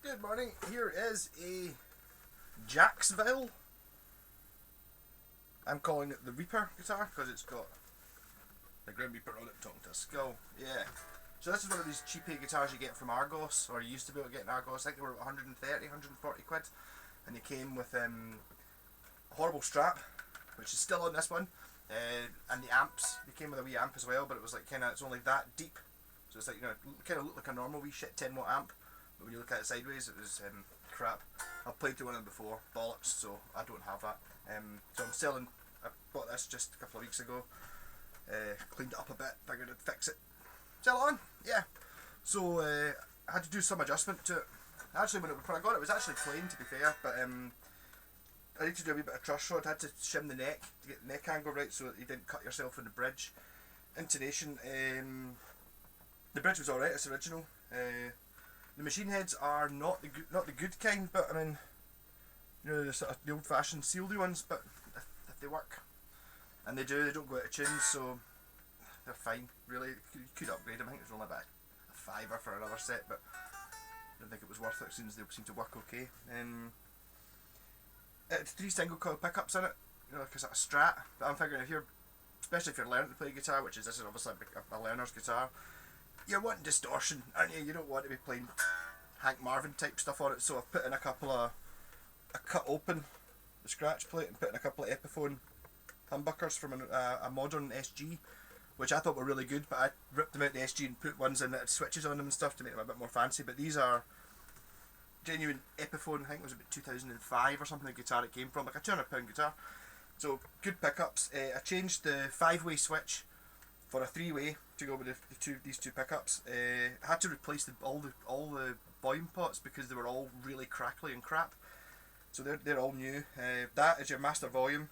Good morning. Here is a Jaxville. I'm calling it the Reaper guitar because it's got the Grim Reaper on it talking to a skull. Yeah. So this is one of these cheapy guitars you get from Argos, or you used to be able to get in Argos. I think they were 130, 140 quid. And they came with a horrible strap, which is still on this one. And the amps, they came with a wee amp as well, but it was like it's only that deep. So it's like, kind of looked like a normal wee shit 10 watt amp. But when you look at it sideways, it was crap. I've played through one of them before, bollocks, so I don't have that. So I'm selling, I bought this just a couple of weeks ago, cleaned it up a bit, figured I'd fix it, sell it on, yeah. So I had to do some adjustment to it. Actually, when I got it, it was actually plain, to be fair, but I need to do a wee bit of truss rod. I had to shim the neck to get the neck angle right so that you didn't cut yourself in the bridge. Intonation, the bridge was alright, it's original. The machine heads are not the good kind, but I mean, the sort of the old-fashioned sealedy ones. But if they work, and they don't go out of tune, so they're fine. Really, you could upgrade them. I think it was only about a £5 for another set, but I don't think it was worth it since they seem to work okay. It's 3 single coil pickups in it, like a sort of Strat. But I'm figuring especially if you're learning to play guitar, this is obviously a learner's guitar. You're wanting distortion, aren't you? You don't want to be playing Hank Marvin type stuff on it, so I've put in I cut open the scratch plate and put in a couple of epiphone humbuckers from a modern SG, which I thought were really good, but I ripped them out the SG and put ones in that had switches on them and stuff to make them a bit more fancy. But these are genuine epiphone. I think it was about 2005 or something, the guitar it came from, like a £200 guitar. So good pickups. I changed the 5-way switch for a 3-way to go with these two pickups. I had to replace all the volume pots because they were all really crackly and crap. So they're all new. That is your master volume.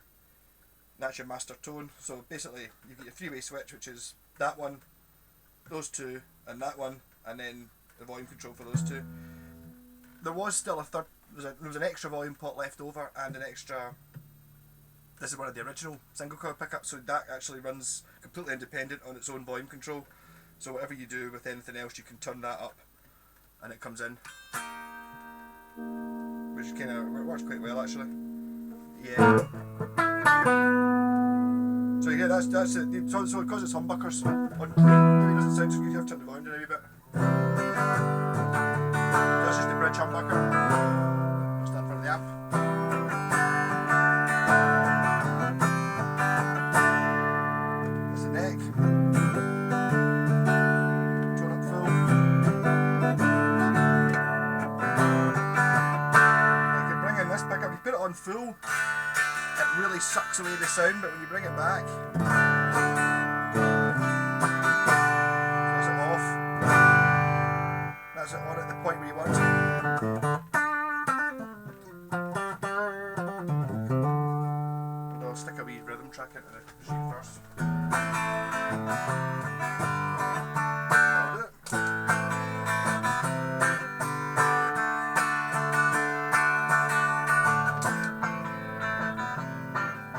That's your master tone. So basically you've got your 3-way switch, which is that one, those two, and that one, and then the volume control for those two. There was still a third. There was an extra volume pot left over and an extra. This is one of the original single coil pickups, so that actually runs completely independent on its own volume control. So whatever you do with anything else, you can turn that up, and it comes in, which works quite well actually. Yeah. So yeah, that's it. So because it's humbuckers, maybe it doesn't sound so good. You have to turn the volume down a wee bit. That's just the bridge humbucker. Stand in front of the amp. On full, it really sucks away the sound, but when you bring it back, that's it on at the point where you want it. And I'll stick a wee rhythm track into the machine first.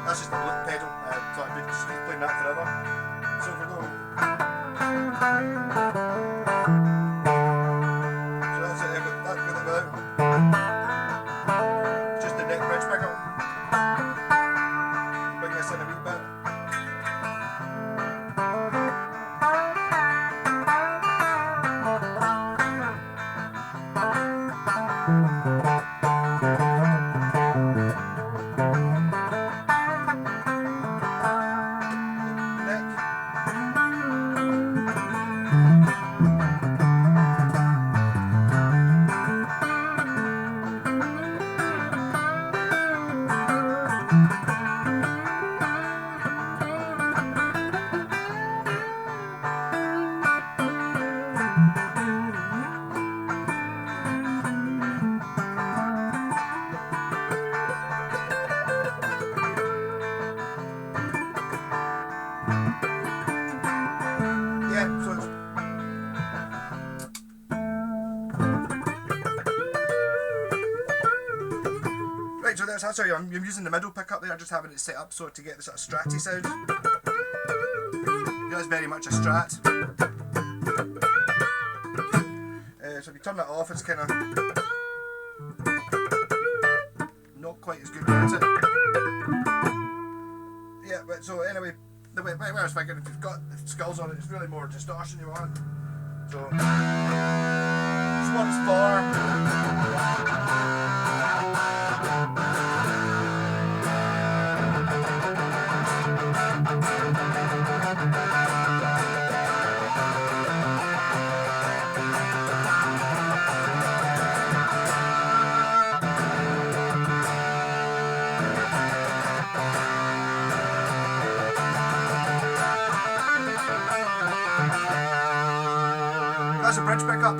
That's just the loop pedal, so I could just keep playing that forever. So if we go. So that's it, I've got that without. Just the neck bridge pickup. Bring this in a wee bit. Right, so that's how I'm using the middle pickup there, just having it set up so to get the sort of stratty sound. That's very much a Strat. So if you turn that off, it's kind of Not quite as good as it. Yeah, but so anyway, the way I was thinking, if you've got the skulls on it, it's really more distortion you want. So this one's for. That's a bridge pickup.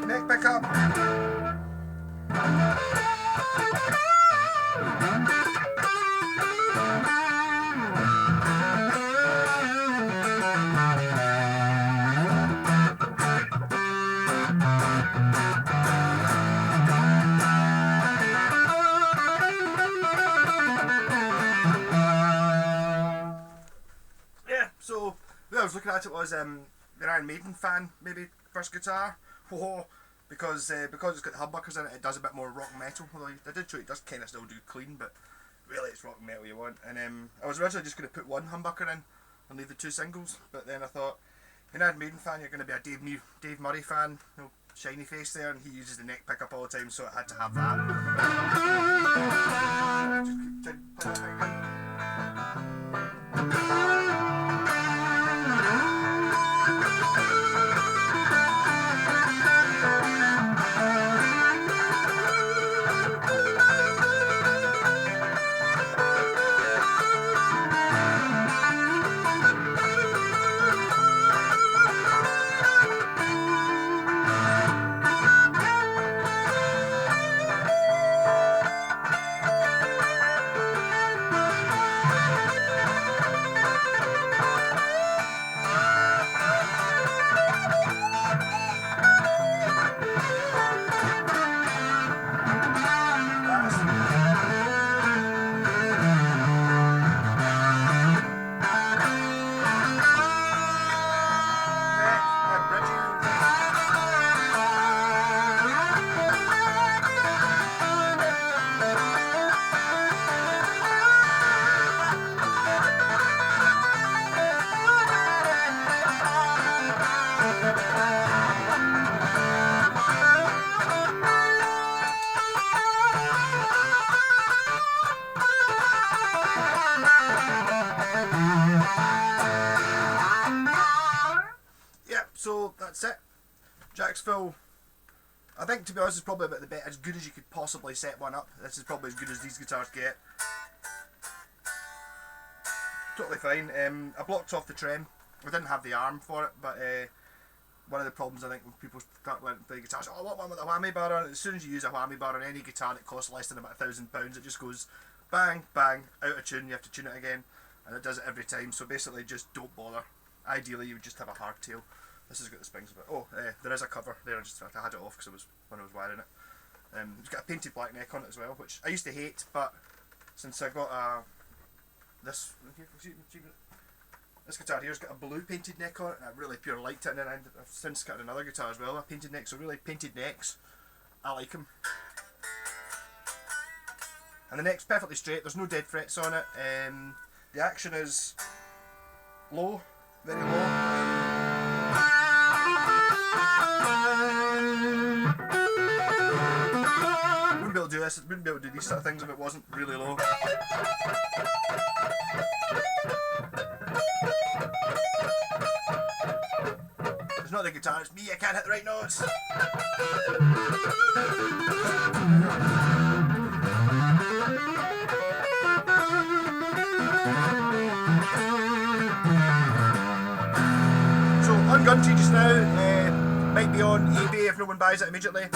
Neck pickup. So the way I was looking at it was the Iron Maiden fan, maybe first guitar. Whoa, because it's got the humbuckers in it, it does a bit more rock metal. Although I did show it does kind of still do clean, but really it's rock metal you want. And I was originally just going to put one humbucker in and leave the two singles, but then I thought, if you're an Iron Maiden fan, you're going to be a Dave Murray fan. You know, shiny face there, and he uses the neck pickup all the time, so it had to have that. Just play that thing again. So that's it. Jaxville, I think to be honest, is probably about the best, as good as you could possibly set one up. This is probably as good as these guitars get. Totally fine. I blocked off the trem. I didn't have the arm for it, but one of the problems I think when people start learning to play guitars, oh, I want one with a whammy bar on it. As soon as you use a whammy bar on any guitar that costs less than about £1,000, it just goes bang, bang, out of tune. You have to tune it again, and it does it every time. So basically, just don't bother. Ideally, you would just have a hardtail. This has got the springs, but there is a cover there. I had it off because it was when I was wiring it. It's got a painted black neck on it as well, which I used to hate, but since I got this guitar here's got a blue painted neck on it, and I really pure liked it. And then I've since got another guitar as well, a painted neck. So really, painted necks, I like them. And the neck's perfectly straight. There's no dead frets on it. The action is low, very low. Wouldn't be able to do this. Wouldn't be able to do these sort of things if it wasn't really low. It's not the guitar, it's me. I can't hit the right notes. So on Gumtree just now, might be on eBay if no one buys it immediately.